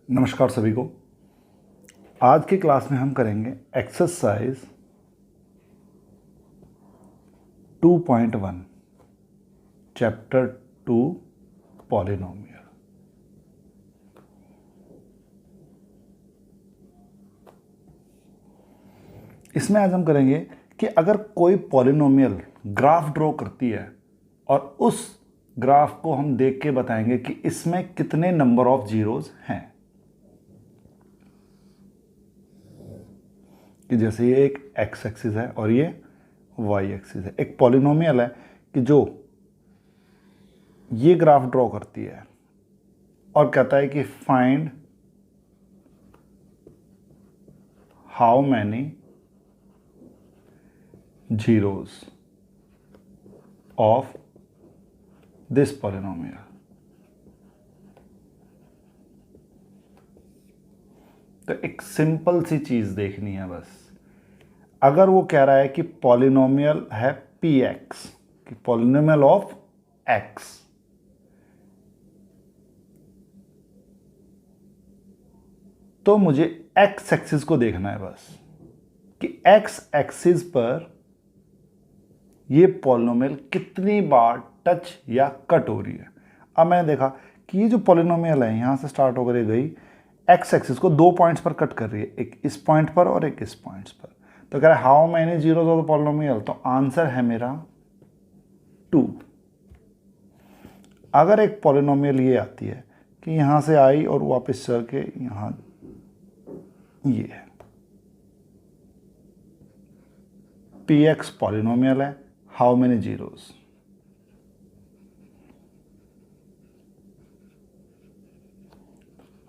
नमस्कार सभी को। आज की क्लास में हम करेंगे एक्सरसाइज 2.1 चैप्टर 2 पॉलिनोमियल। इसमें आज हम करेंगे कि अगर कोई पॉलिनोमियल ग्राफ ड्रॉ करती है और उस ग्राफ को हम देख के बताएंगे कि इसमें कितने नंबर ऑफ जीरोज हैं। कि जैसे ये एक एक्स एक्सिस है और ये वाई एक्सिस है। एक पॉलिनोमियल है कि जो ये ग्राफ ड्रॉ करती है और कहता है कि find how many zeros of this polynomial. तो एक सिंपल सी चीज देखनी है बस। अगर वो कह रहा है कि पॉलिनोमियल है पी एक्स, कि पॉलिनोमियल ऑफ एक्स, तो मुझे एक्स एक्सिस को देखना है बस कि एक्स एक्सिस पर ये पॉलिनोमियल कितनी बार टच या कट हो रही है। अब मैंने देखा कि ये जो पॉलिनोमियल है यहां से स्टार्ट होकर गई एक्स एक्सिस को 2 पॉइंट्स पर कट कर रही है, एक इस पॉइंट पर और एक इस पॉइंट पर। तो कह रहा है how many zeros of the polynomial, तो आंसर है मेरा 2। अगर एक पॉलिनोमियल ये आती है कि यहां से आई और वापस चल के यहां ये है, पी एक्स पॉलिनोमियल है, हाउ मेनी जीरोज,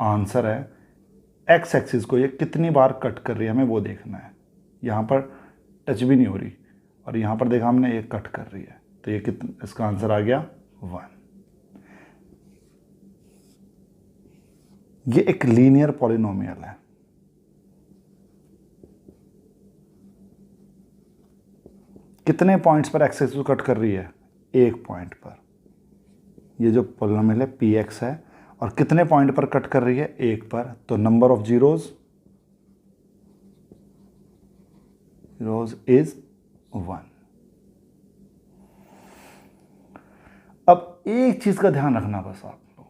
आंसर है एक्स एक्सिस को ये कितनी बार कट कर रही है, हमें वो देखना है। यहां पर टच भी नहीं हो रही और यहां पर देखा हमने ये कट कर रही है, तो ये कितना, इसका आंसर आ गया 1। ये एक लीनियर पॉलिनोमियल है। कितने पॉइंट्स पर एक्स एक्सिस को कट कर रही है? एक पॉइंट पर। ये जो पॉलिनोमियल है पी एक्स है और कितने पॉइंट पर कट कर रही है? एक पर। तो नंबर ऑफ जीरोज इज 1। अब एक चीज का ध्यान रखना बस आप लोग,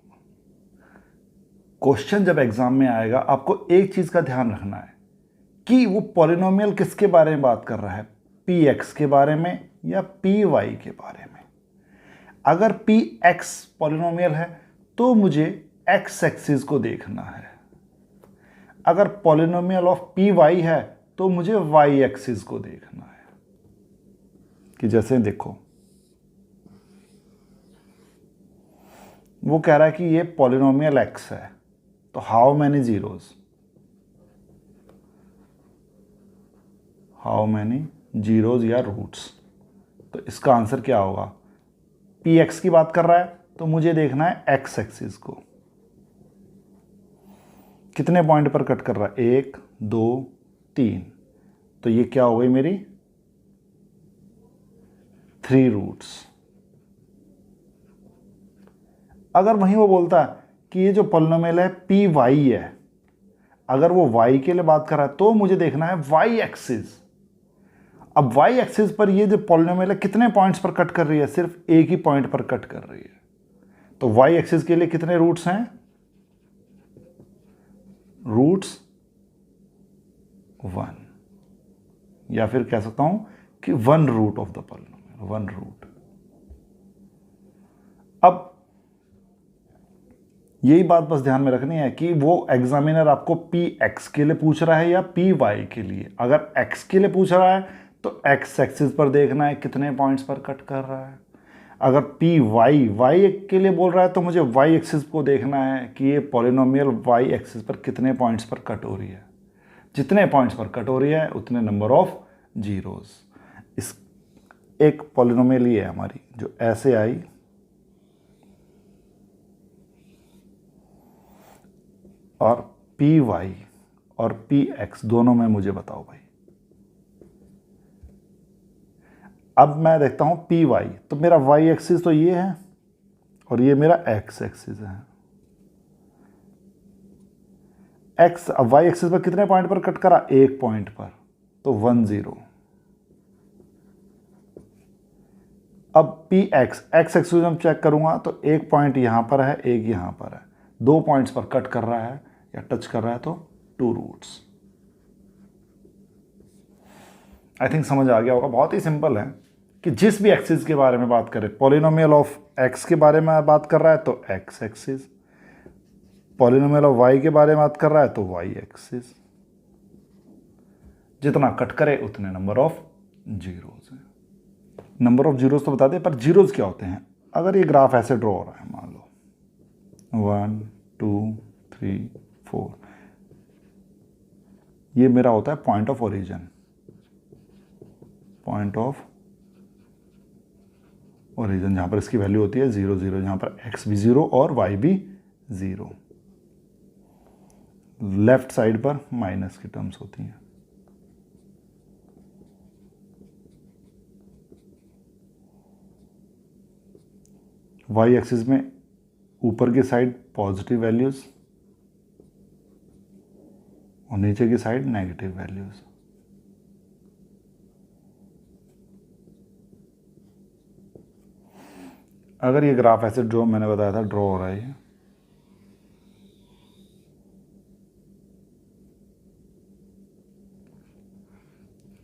क्वेश्चन जब एग्जाम में आएगा आपको एक चीज का ध्यान रखना है कि वो पॉलिनोमियल किसके बारे में बात कर रहा है, पी एक्स के बारे में या पी वाई के बारे में। अगर पी एक्स पॉलिनोमियल है तो मुझे एक्स एक्सिस को देखना है। अगर पॉलिनोमियल ऑफ पी वाई है तो मुझे वाई एक्सिस को देखना है। कि जैसे देखो, वो कह रहा है कि ये पॉलिनोमियल एक्स है, तो how many zeros, how many zeros या रूट्स। तो इसका आंसर क्या होगा? पी एक्स की बात कर रहा है तो मुझे देखना है एक्स एक्सिस को, कितने पॉइंट पर कट कर रहा है? 1 2 3। तो ये क्या हो गई मेरी 3 रूट्स। अगर वहीं वो बोलता है कि ये जो पॉलिनोमियल है पी वाई है, अगर वो वाई के लिए बात कर रहा है तो मुझे देखना है वाई एक्सिस। अब वाई एक्सिस पर ये जो पॉलिनोमियल है कितने पॉइंट्स पर कट कर रही है? सिर्फ एक ही पॉइंट पर कट कर रही है। तो वाई एक्सिस के लिए कितने रूट्स हैं? रूट्स 1, या फिर कह सकता हूं कि 1 root of the polynomial, 1 root. अब यही बात बस ध्यान में रखनी है कि वो एग्जामिनर आपको पी एक्स के लिए पूछ रहा है या पी वाई के लिए। अगर एक्स के लिए पूछ रहा है तो एक्स एक्सिस पर देखना है कितने पॉइंट्स पर कट कर रहा है। अगर पी वाई वाई के लिए बोल रहा है तो मुझे वाई एक्सिस को देखना है कि ये पॉलिनोमियल वाई एक्सिस पर कितने पॉइंट्स पर कट हो रही है। जितने पॉइंट्स पर कट हो रही है उतने नंबर ऑफ जीरोज। इस एक पॉलिनोमियल ये है हमारी जो ऐसे आई और पी वाई और पी एक्स दोनों में मुझे बताओ भाई। अब मैं देखता हूं पी वाई, तो मेरा वाई एक्सिस तो ये है और ये मेरा एक्स एक्सिस है। एक्स, अब वाई एक्सिस पर कितने पॉइंट पर कट करा, एक पॉइंट पर, तो 1 0। अब पी एक्स एक्सिस में चेक करूंगा तो एक पॉइंट यहां पर है, एक यहां पर है, 2 पॉइंट्स पर कट कर रहा है या टच कर रहा है, तो 2 रूट्स। आई थिंक समझ आ गया होगा। बहुत ही सिंपल है कि जिस भी एक्सिस के बारे में बात करें, पॉलिनोमियल ऑफ एक्स के बारे में बात कर रहा है तो X axis, polynomial of Y के बारे में बात कर रहा है तो वाई एक्सिस। जितना कट करे उतने नंबर ऑफ जीरोस हैं। नंबर ऑफ जीरोस तो बता दें, पर जीरोस क्या होते हैं। अगर ये ग्राफ ऐसे ड्रॉ हो रहा है, मान लो 1 2 3 4, ये मेरा होता है point of origin, point of origin, जहां पर इसकी वैल्यू होती है 0 0, जहां पर एक्स भी 0 और वाई भी 0। लेफ्ट साइड पर माइनस की टर्म्स होती हैं। वाई एक्सिस में ऊपर की साइड पॉजिटिव वैल्यूज और नीचे की साइड नेगेटिव वैल्यूज। अगर ये ग्राफ ऐसे ड्रॉ, मैंने बताया था ड्रॉ हो रहा है,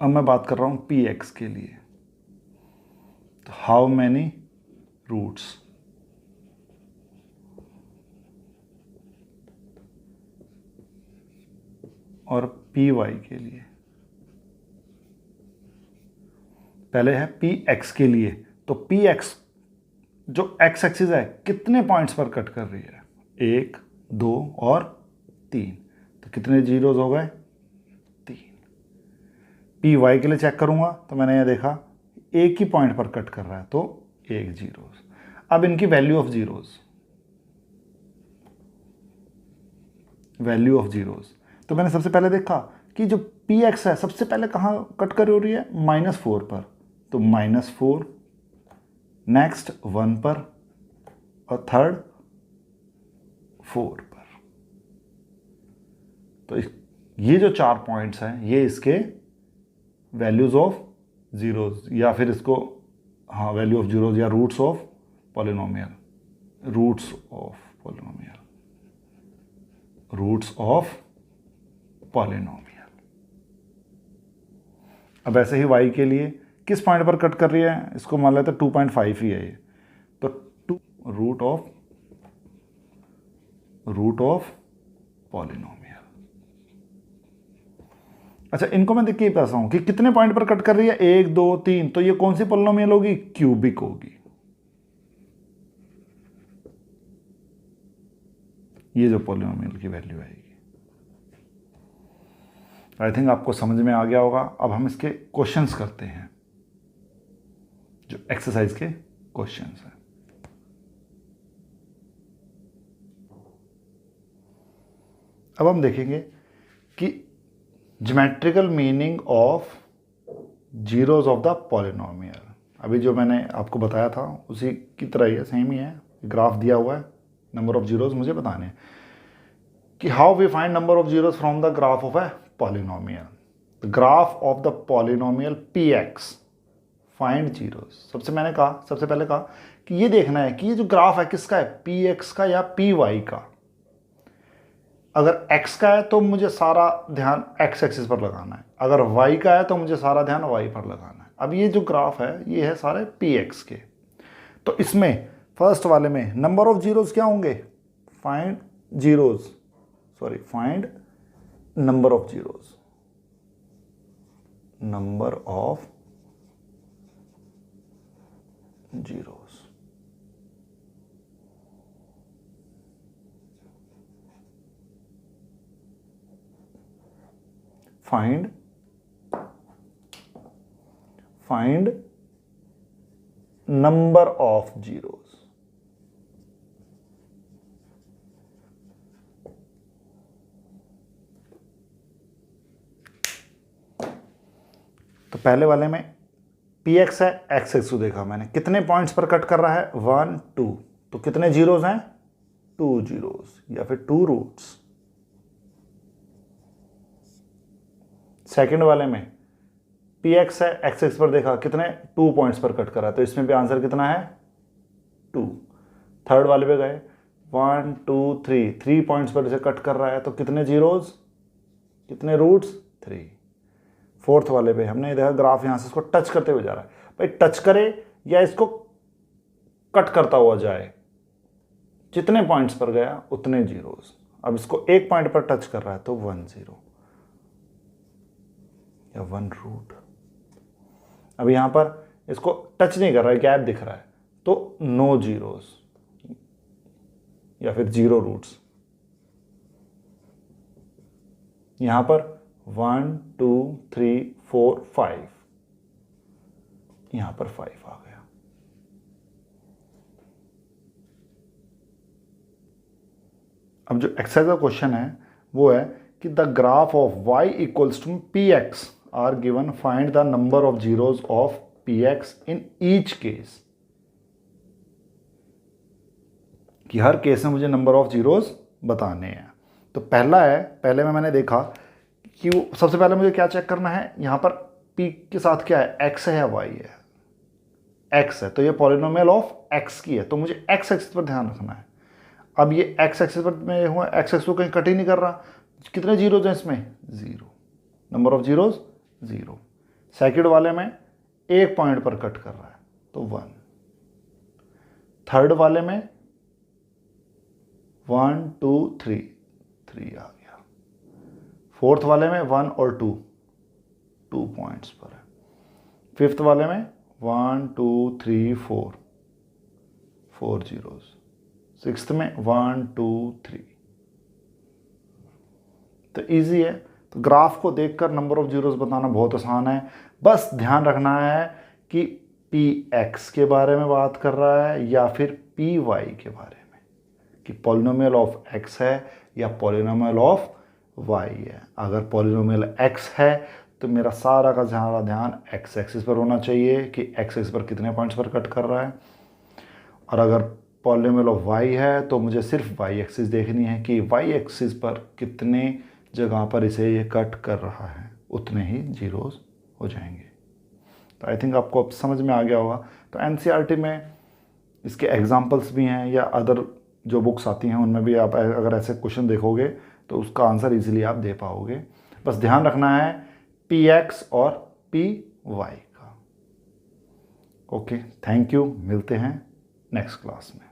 अब मैं बात कर रहा हूं पी एक्स के लिए, तो हाउ मैनी रूट्स, और पी वाई के लिए, पहले है पी एक्स के लिए, तो पी एक्स जो एक्स एक्सिस है कितने पॉइंट्स पर कट कर रही है, 1 2 और 3, तो कितने जीरोस हो गए, 3। पी वाई के लिए चेक करूंगा तो मैंने ये देखा एक ही पॉइंट पर कट कर रहा है, तो 1 जीरोस। अब इनकी value of zeros, value of zeros, तो मैंने सबसे पहले देखा कि जो पी एक्स है सबसे पहले कहाँ कट कर हो रही है, -4 पर, तो -4, नेक्स्ट 1 पर, और थर्ड 4 पर। तो ये जो 4 पॉइंट्स हैं ये इसके वैल्यूज ऑफ जीरोस, या फिर इसको हाँ वैल्यू ऑफ जीरोस या roots of polynomial, roots of polynomial, roots of polynomial. अब ऐसे ही y के लिए किस पॉइंट पर कट कर रही है, इसको मान लेते हैं 2.5 ही है ये, तो 2 रूट ऑफ पॉलिनोमियल। अच्छा, इनको मैं देख के बता हूं कि कितने पॉइंट पर कट कर रही है, 1 2 3, तो ये कौन सी पॉलिनोमियल होगी, क्यूबिक होगी। ये जो पॉलिनोमियल की वैल्यू आएगी। आई थिंक आपको समझ में आ गया होगा। अब हम इसके क्वेश्चंस करते हैं, जो एक्सरसाइज के क्वेश्चंस हैं। अब हम देखेंगे कि geometrical meaning of zeros of the polynomial. अभी जो मैंने आपको बताया था उसी की तरह ही है, सेम ही है। ग्राफ दिया हुआ है, नंबर ऑफ जीरोस मुझे बताने हैं कि how we find number of zeros from the graph of a polynomial. The graph of the polynomial P X, find zeros. सबसे पहले कहा कि ये देखना है कि ये जो ग्राफ है किसका है, पी एक्स का या पी वाई का। अगर x का है तो मुझे सारा ध्यान x एक्सिस पर लगाना है, अगर y का है तो मुझे सारा ध्यान y पर लगाना है। अब ये जो ग्राफ है ये है सारे px के, तो इसमें फर्स्ट वाले में नंबर ऑफ जीरोस क्या होंगे, find number of zeros, number of zeros. find number of zeros। तो पहले वाले में px है, x एक्सिस देखा मैंने, कितने पॉइंट्स पर कट कर रहा है, 1 2, तो कितने जीरोस हैं, 2 जीरोस या फिर 2 रूट्स। सेकंड वाले में पी एक्स है, एक्स एक्स पर देखा कितने 2 पॉइंट्स पर कट करा, तो इसमें भी आंसर कितना है 2। थर्ड वाले पे गए 1 2 3 पॉइंट्स पर इसे कट कर रहा है, तो कितने जीरोज, कितने रूट्स 3। फोर्थ वाले पे हमने देखा ग्राफ यहाँ से इसको टच करते हुए जा रहा है, भाई टच करे या इसको कट करता हुआ जाए, जितने पॉइंट्स पर गया उतने जीरोज। अब इसको एक पॉइंट पर टच कर रहा है तो 1 जीरो या 1 रूट। अब यहां पर इसको टच नहीं कर रहा है, गैप दिख रहा है, तो नो जीरोज या फिर 0 रूट्स। यहां पर 1 2 3 4 5, यहां पर 5 आ गया। अब जो एक्सरसाइज का क्वेश्चन है वो है कि the graph of y equals to P X are given, find the number of zeros of P X in each case. कि हर केस में मुझे नंबर ऑफ जीरोज बताने हैं। तो पहला है, पहले में मैंने देखा कि सबसे पहले मुझे क्या चेक करना है, यहां पर p के साथ क्या है, x है या y है, x है, तो ये पॉलिनोमियल ऑफ x की है, तो मुझे x एक्सिस पर ध्यान रखना है। अब ये x एक्सिस पर मैं हुआ, x एक्सिस को कहीं कट ही नहीं कर रहा, कितने जीरोज हैं इसमें 0, नंबर ऑफ जीरोज 0। सेकंड वाले में एक पॉइंट पर कट कर रहा है तो 1। थर्ड वाले में 1 2 3 आ गया। फोर्थ वाले में 1 और 2 पॉइंट्स पर है। फिफ्थ वाले में 1 2 3 4 जीरोज। सिक्स्थ में 1 2 3। तो इजी है, तो ग्राफ को देखकर नंबर ऑफ जीरोज बताना बहुत आसान है। बस ध्यान रखना है कि पी एक्स के बारे में बात कर रहा है या फिर पी वाई के बारे में, कि पॉलिनोमियल ऑफ एक्स है या पॉलिनोमियल ऑफ वाई है। अगर पॉलिनोमियल एक्स है तो मेरा सारा का सारा ध्यान एक्स एक्सिस पर होना चाहिए कि एक्स एक्सिस पर कितने पॉइंट्स पर कट कर रहा है, और अगर पॉलिनोमियल ऑफ वाई है तो मुझे सिर्फ वाई एक्सिस देखनी है कि वाई एक्सिस पर कितने जगह पर इसे ये कट कर रहा है, उतने ही जीरोज हो जाएंगे। तो आई थिंक आपको अब समझ में आ गया होगा। तो एनसीईआरटी में इसके एग्जांपल्स भी हैं या अदर जो बुक्स आती हैं उनमें भी आप अगर ऐसे क्वेश्चन देखोगे तो उसका आंसर इजीली आप दे पाओगे। बस ध्यान रखना है पी एक्स और पी वाई का। ओके, थैंक यू, मिलते हैं नेक्स्ट क्लास में।